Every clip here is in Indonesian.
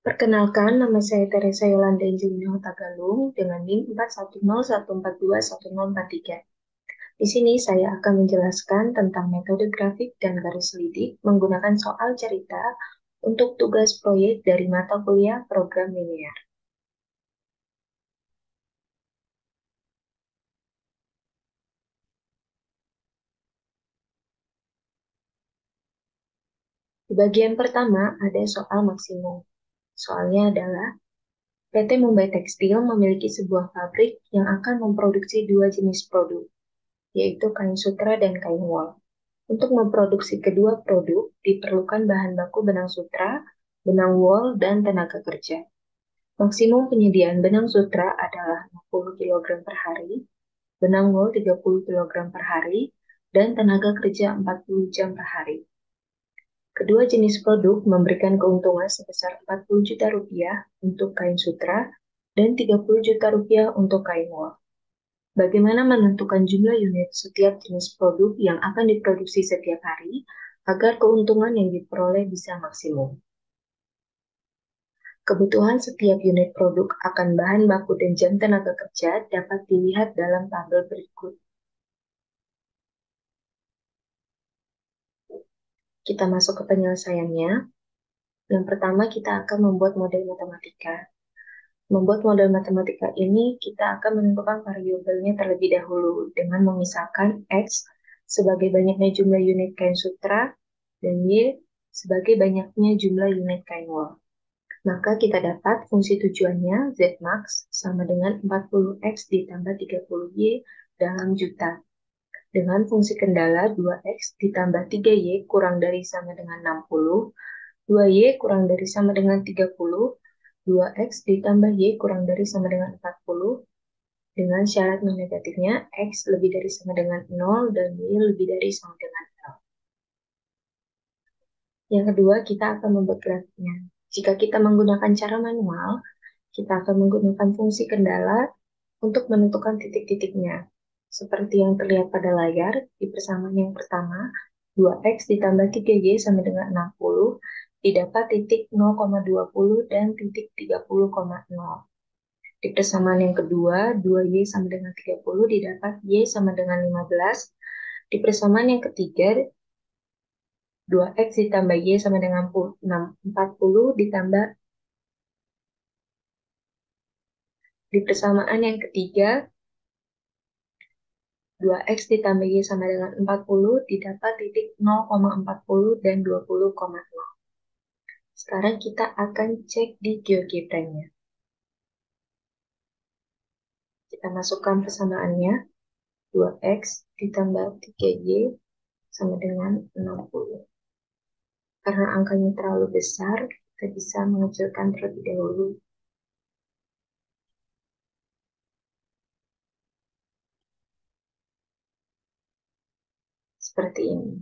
Perkenalkan, nama saya Teresa Yolanda Angelina Hutagalung dengan NIM 4101421043. Di sini saya akan menjelaskan tentang metode grafik dan garis lidik menggunakan soal cerita untuk tugas proyek dari mata kuliah program linear. Di bagian pertama ada soal maksimum. Soalnya adalah PT Mumbai Tekstil memiliki sebuah pabrik yang akan memproduksi dua jenis produk, yaitu kain sutra dan kain wol. Untuk memproduksi kedua produk, diperlukan bahan baku benang sutra, benang wol, dan tenaga kerja. Maksimum penyediaan benang sutra adalah 60 kg per hari, benang wol 30 kg per hari, dan tenaga kerja 40 jam per hari. Kedua jenis produk memberikan keuntungan sebesar 40 juta rupiah untuk kain sutra dan 30 juta rupiah untuk kain wol. Bagaimana menentukan jumlah unit setiap jenis produk yang akan diproduksi setiap hari agar keuntungan yang diperoleh bisa maksimum? Kebutuhan setiap unit produk akan bahan baku dan jam tenaga kerja dapat dilihat dalam tabel berikut. Kita masuk ke penyelesaiannya. Yang pertama, kita akan membuat model matematika. Membuat model matematika ini, kita akan menentukan variabelnya terlebih dahulu dengan memisahkan X sebagai banyaknya jumlah unit kain sutra dan Y sebagai banyaknya jumlah unit kain wol. Maka kita dapat fungsi tujuannya Zmax sama dengan 40X ditambah 30Y dalam juta. Dengan fungsi kendala 2X ditambah 3Y kurang dari sama dengan 60, 2Y kurang dari sama dengan 30, 2X ditambah Y kurang dari sama dengan 40, dengan syarat non negatifnya X lebih dari sama dengan 0 dan Y lebih dari sama dengan 0. Yang kedua, kita akan membuat grafiknya. Jika kita menggunakan cara manual, kita akan menggunakan fungsi kendala untuk menentukan titik-titiknya. Seperti yang terlihat pada layar, di persamaan yang pertama, 2X ditambah 3Y sama dengan 60, didapat titik 0,20 dan titik 30,0. Di persamaan yang kedua, 2Y sama dengan 30 didapat Y sama dengan 15. Di persamaan yang ketiga, 2X ditambah Y sama dengan 40 ditambah di persamaan yang ketiga 2X ditambah Y sama dengan 40 didapat titik 0,40 dan 20,0. Sekarang kita akan cek di GeoGebra-nya. Kita masukkan persamaannya 2X ditambah 3Y sama dengan 60. Karena angkanya terlalu besar, kita bisa mengecilkan terlebih dahulu. Seperti ini.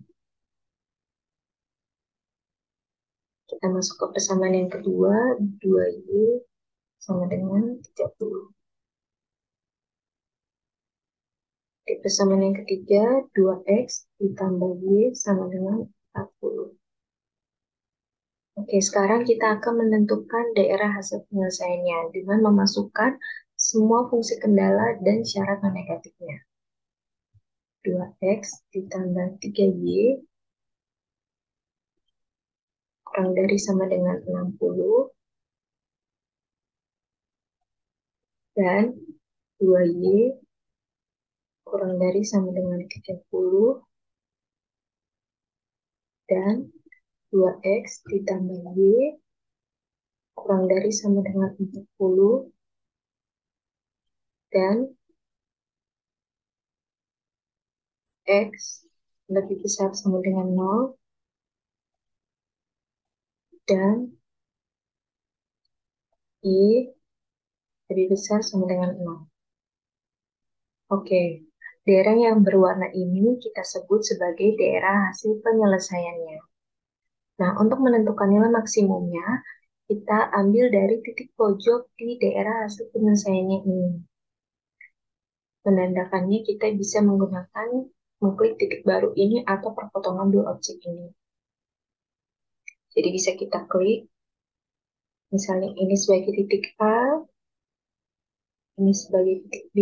Kita masuk ke persamaan yang kedua, 2Y sama dengan 30. Di persamaan yang ketiga, 2X ditambah Y sama dengan 40. Oke, sekarang kita akan menentukan daerah hasil penyelesaiannya dengan memasukkan semua fungsi kendala dan syarat non-negatifnya. 2X ditambah 3Y kurang dari sama dengan 60 dan 2Y kurang dari sama dengan 30 dan 2X ditambah Y kurang dari sama dengan 40 dan X lebih besar sama dengan 0 dan Y lebih besar sama dengan 0. Oke, daerah yang berwarna ini kita sebut sebagai daerah hasil penyelesaiannya. Nah, untuk menentukan nilai maksimumnya, kita ambil dari titik pojok di daerah hasil penyelesaiannya ini. Menandakannya kita bisa menggunakan mengklik titik baru ini atau perpotongan dua objek ini. Jadi bisa kita klik Misalnya ini sebagai titik A, ini sebagai titik B,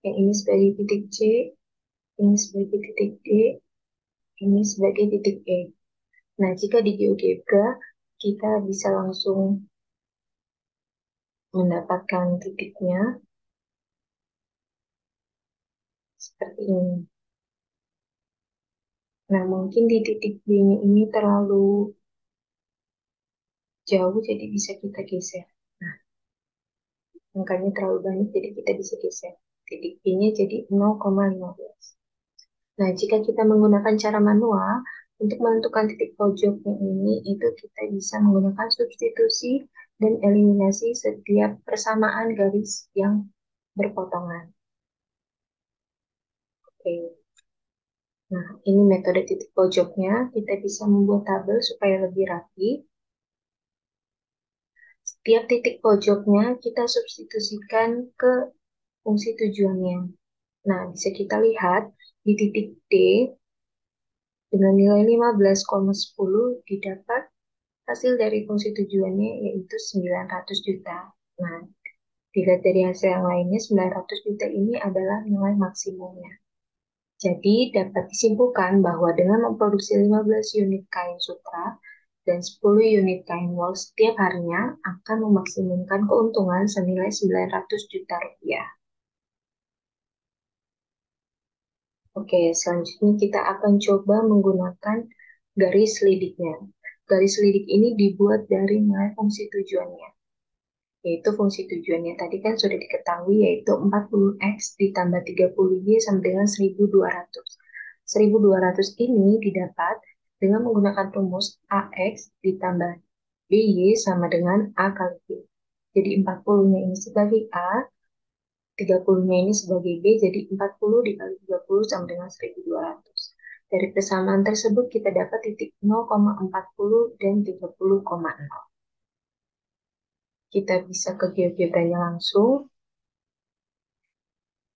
yang ini sebagai titik C, ini sebagai titik D, ini sebagai titik E. Nah, jika di GeoGebra, kita bisa langsung mendapatkan titiknya seperti ini. Nah, mungkin di titik B-nya ini terlalu jauh, jadi bisa kita geser. Nah, angkanya terlalu banyak, jadi kita bisa geser. Titik B-nya jadi 0,15. Nah, jika kita menggunakan cara manual, untuk menentukan titik pojoknya ini, itu kita bisa menggunakan substitusi dan eliminasi setiap persamaan garis yang berpotongan. Oke. Nah, ini metode titik pojoknya. Kita bisa membuat tabel supaya lebih rapi. Setiap titik pojoknya kita substitusikan ke fungsi tujuannya. Nah, bisa kita lihat di titik D dengan nilai 15,10 didapat hasil dari fungsi tujuannya yaitu 900 juta. Nah, dilihat dari hasil yang lainnya, 900 juta ini adalah nilai maksimumnya. Jadi, dapat disimpulkan bahwa dengan memproduksi 15 unit kain sutra dan 10 unit kain wol setiap harinya akan memaksimumkan keuntungan senilai 900 juta rupiah. Oke, selanjutnya kita akan coba menggunakan garis lidiknya. Garis lidik ini dibuat dari nilai fungsi tujuannya. Yaitu fungsi tujuannya tadi kan sudah diketahui, yaitu 40x ditambah 30y sama dengan 1200. 1200 ini didapat dengan menggunakan rumus AX ditambah BY sama dengan A kali B. Jadi 40-nya ini sebagai A, 30-nya ini sebagai B, jadi 40 dikali 30 sama dengan 1200. Dari persamaan tersebut kita dapat titik 0,40 dan 30,0. Kita bisa ke GeoGebra-nya langsung.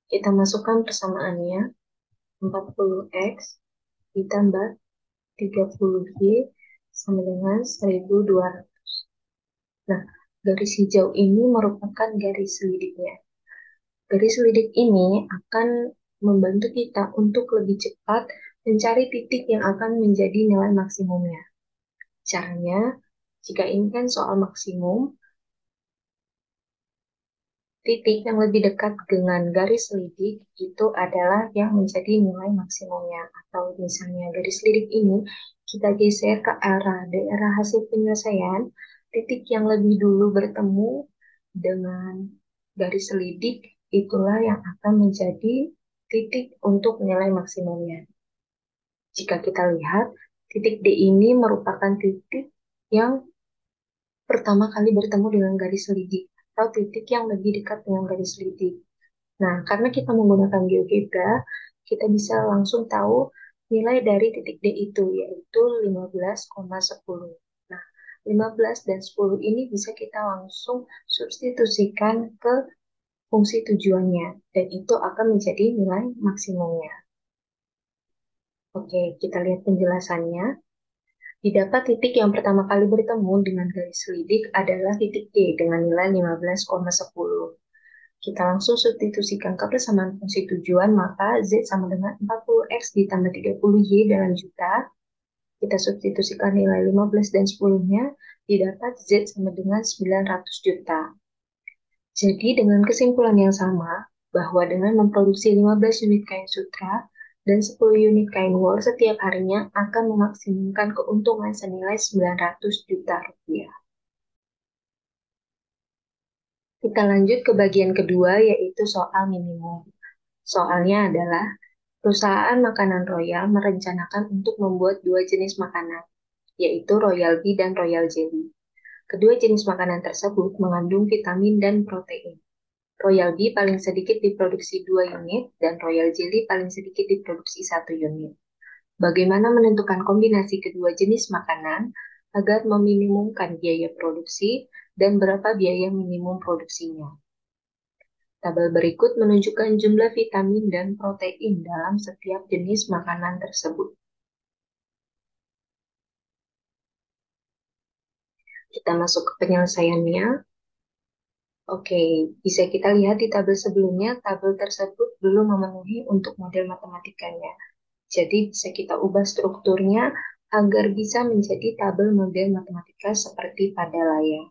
Kita masukkan persamaannya 40x ditambah 30y sama dengan 1200. Nah, garis hijau ini merupakan garis lidiknya. Garis lidik ini akan membantu kita untuk lebih cepat mencari titik yang akan menjadi nilai maksimumnya. Caranya, jika ini kan soal maksimum, titik yang lebih dekat dengan garis lidik itu adalah yang menjadi nilai maksimumnya. Atau misalnya garis lidik ini kita geser ke arah daerah hasil penyelesaian, titik yang lebih dulu bertemu dengan garis lidik itulah yang akan menjadi titik untuk nilai maksimumnya. Jika kita lihat, titik D ini merupakan titik yang pertama kali bertemu dengan garis lidik atau titik yang lebih dekat dengan garis lidik. Nah, karena kita menggunakan GeoGebra, kita bisa langsung tahu nilai dari titik D itu, yaitu 15,10. Nah, 15 dan 10 ini bisa kita langsung substitusikan ke fungsi tujuannya, dan itu akan menjadi nilai maksimumnya. Oke, kita lihat penjelasannya. Didapat titik yang pertama kali bertemu dengan garis lidik adalah titik D dengan nilai 15,10. Kita langsung substitusikan ke persamaan fungsi tujuan, maka Z sama dengan 40X ditambah 30Y dalam juta. Kita substitusikan nilai 15 dan 10-nya, didapat Z sama dengan 900 juta. Jadi dengan kesimpulan yang sama, bahwa dengan memproduksi 15 unit kain sutra dan 10 unit kain wol setiap harinya akan memaksimumkan keuntungan senilai 900 juta rupiah. Kita lanjut ke bagian kedua, yaitu soal minimum. Soalnya adalah perusahaan makanan Royal merencanakan untuk membuat dua jenis makanan, yaitu Royal Bee dan Royal Jelly. Kedua jenis makanan tersebut mengandung vitamin dan protein. Royal Bee paling sedikit diproduksi 2 unit dan Royal Jelly paling sedikit diproduksi 1 unit. Bagaimana menentukan kombinasi kedua jenis makanan agar meminimumkan biaya produksi dan berapa biaya minimum produksinya? Tabel berikut menunjukkan jumlah vitamin dan protein dalam setiap jenis makanan tersebut. Kita masuk ke penyelesaiannya. Oke, bisa kita lihat di tabel sebelumnya, tabel tersebut belum memenuhi untuk model matematikanya. Jadi bisa kita ubah strukturnya agar bisa menjadi tabel model matematika seperti pada layar.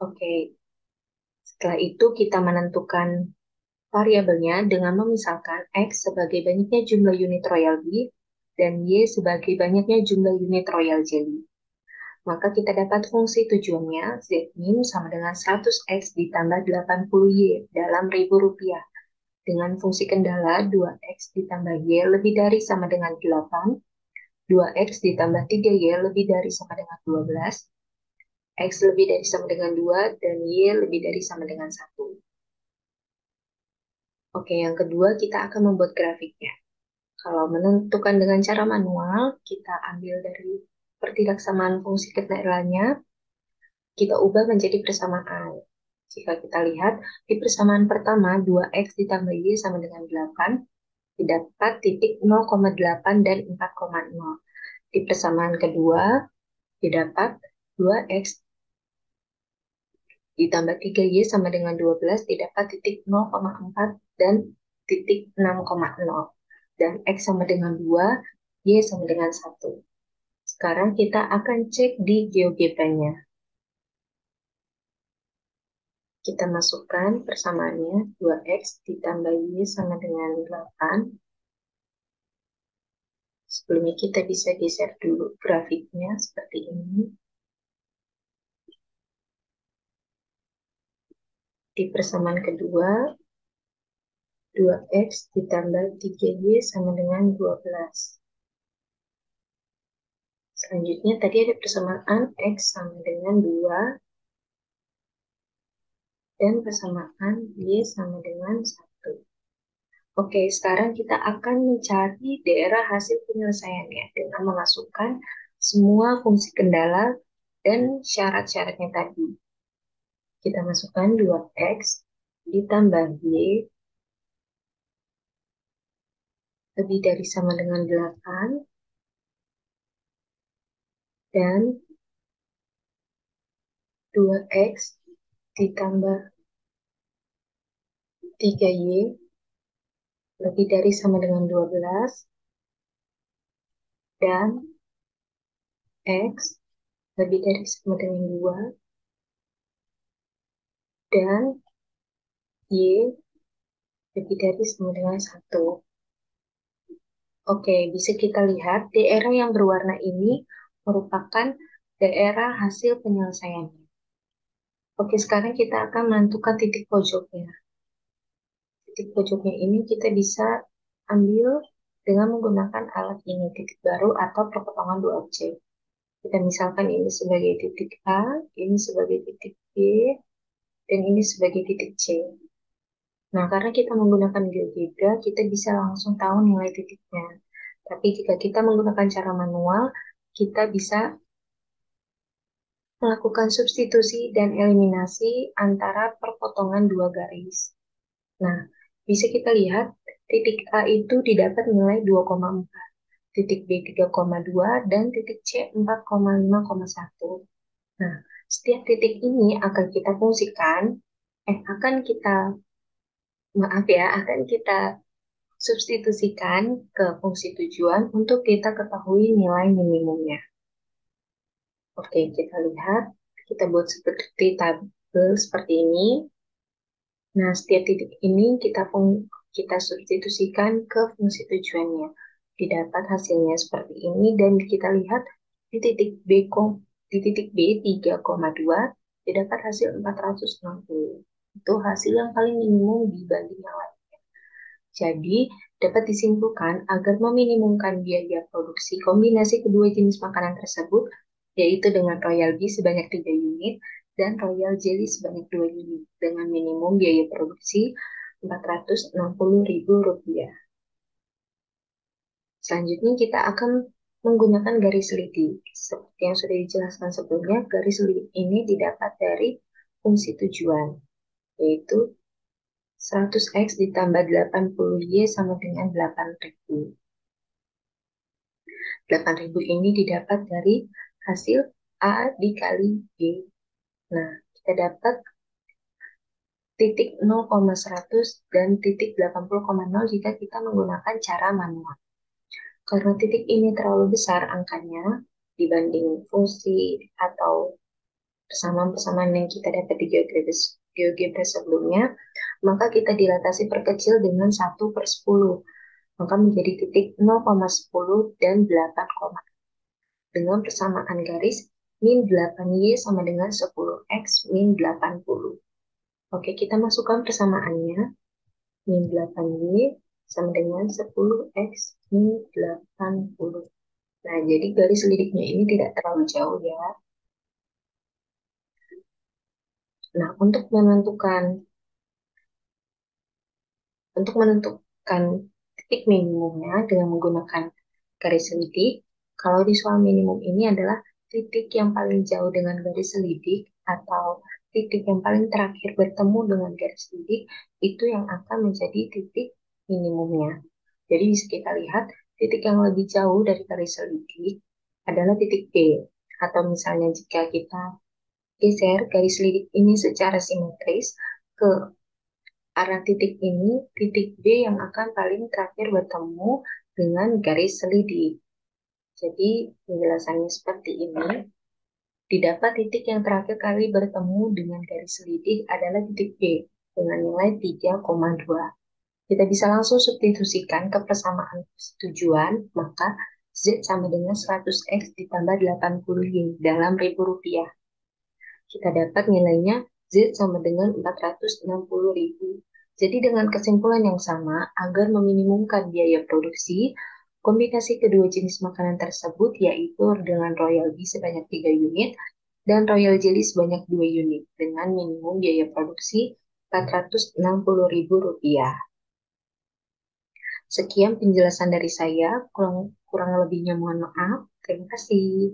Oke, setelah itu kita menentukan variabelnya dengan memisalkan X sebagai banyaknya jumlah unit royal beef dan Y sebagai banyaknya jumlah unit royal jelly. Maka kita dapat fungsi tujuannya Zmin sama dengan 100X ditambah 80Y dalam ribu rupiah. Dengan fungsi kendala 2X ditambah Y lebih dari sama dengan 8, 2X ditambah 3Y lebih dari sama dengan 12, X lebih dari sama dengan 2, dan Y lebih dari sama dengan 1. Oke, yang kedua kita akan membuat grafiknya. Kalau menentukan dengan cara manual, kita ambil dari pertilaksamaan fungsi kenalannya, kita ubah menjadi persamaan. Jika kita lihat, di persamaan pertama, 2X ditambah Y sama dengan 8, didapat titik 0,8 dan 4,0. Di persamaan kedua, didapat 2X ditambah 3Y sama dengan 12, didapat titik 0,4 dan titik 6,0. Dan X sama dengan 2, Y sama dengan 1. Sekarang kita akan cek di GeoGebra-nya. Kita masukkan persamaannya 2X ditambah Y sama dengan 8. Sebelumnya kita bisa geser dulu grafiknya seperti ini. Di persamaan kedua, 2X ditambah 3Y sama dengan 12. Selanjutnya tadi ada persamaan X sama dengan 2 dan persamaan Y sama dengan 1. Oke, sekarang kita akan mencari daerah hasil penyelesaiannya dengan memasukkan semua fungsi kendala dan syarat-syaratnya tadi. Kita masukkan 2X ditambah Y lebih dari sama dengan 8 dan 2X ditambah 3Y lebih dari sama dengan 12 dan X lebih dari sama dengan 2 dan Y lebih dari sama dengan 1. Oke, bisa kita lihat daerah yang berwarna ini merupakan daerah hasil penyelesaiannya. Oke, sekarang kita akan menentukan titik pojoknya. Titik pojoknya ini kita bisa ambil dengan menggunakan alat ini, titik baru atau perpotongan dua objek. Kita misalkan ini sebagai titik A, ini sebagai titik B, dan ini sebagai titik C. Nah, karena kita menggunakan GeoGebra, kita bisa langsung tahu nilai titiknya. Tapi jika kita menggunakan cara manual, kita bisa melakukan substitusi dan eliminasi antara perpotongan dua garis. Nah, bisa kita lihat titik A itu didapat nilai 2,4, titik B 3,2, dan titik C 4,5,1. Nah, setiap titik ini akan kita fungsikan, maaf ya, akan kita substitusikan ke fungsi tujuan untuk kita ketahui nilai minimumnya. Oke, kita lihat, kita buat seperti tabel seperti ini. Nah, setiap titik ini kita substitusikan ke fungsi tujuannya. Didapat hasilnya seperti ini dan kita lihat di titik B 3,2 didapat hasil 460. Itu hasil yang paling minimum dibanding yang lain. Jadi, dapat disimpulkan agar meminimumkan biaya produksi kombinasi kedua jenis makanan tersebut, yaitu dengan royal bee sebanyak 3 unit dan royal jelly sebanyak 2 unit, dengan minimum biaya produksi Rp460.000. Selanjutnya kita akan menggunakan garis lidi. Seperti yang sudah dijelaskan sebelumnya, garis lidi ini didapat dari fungsi tujuan, yaitu 100X ditambah 80Y sama dengan 8.000. 8.000 ini didapat dari hasil A dikali B. Nah, kita dapat titik 0,100 dan titik 80,0 jika kita menggunakan cara manual. Karena titik ini terlalu besar angkanya dibanding fungsi atau persamaan-persamaan yang kita dapat di GeoGebra sebelumnya, maka kita dilatasi perkecil dengan 1/10. Maka menjadi titik 0,10 dan 8, dengan persamaan garis min 8Y sama dengan 10X min 80. Oke, kita masukkan persamaannya. Min 8Y sama dengan 10X min 80. Nah, jadi garis lidiknya ini tidak terlalu jauh ya. Nah, untuk menentukan titik minimumnya dengan menggunakan garis selidik, kalau di soal minimum ini adalah titik yang paling jauh dengan garis selidik atau titik yang paling terakhir bertemu dengan garis selidik, itu yang akan menjadi titik minimumnya. Jadi bisa kita lihat titik yang lebih jauh dari garis selidik adalah titik B. Atau misalnya jika kita geser garis selidik ini secara simetris ke arah titik ini, titik B yang akan paling terakhir bertemu dengan garis selidik. Jadi penjelasannya seperti ini. Didapat titik yang terakhir kali bertemu dengan garis selidik adalah titik B dengan nilai 3,2. Kita bisa langsung substitusikan ke persamaan tujuan, maka Z sama dengan 100X ditambah 80Y dalam ribu rupiah. Kita dapat nilainya Z sama dengan 460.000. Jadi dengan kesimpulan yang sama, agar meminimumkan biaya produksi, kombinasi kedua jenis makanan tersebut yaitu dengan Royal Bee sebanyak 3 unit dan Royal Jelly sebanyak 2 unit dengan minimum biaya produksi Rp460.000. Sekian penjelasan dari saya, kurang lebihnya mohon maaf. Terima kasih.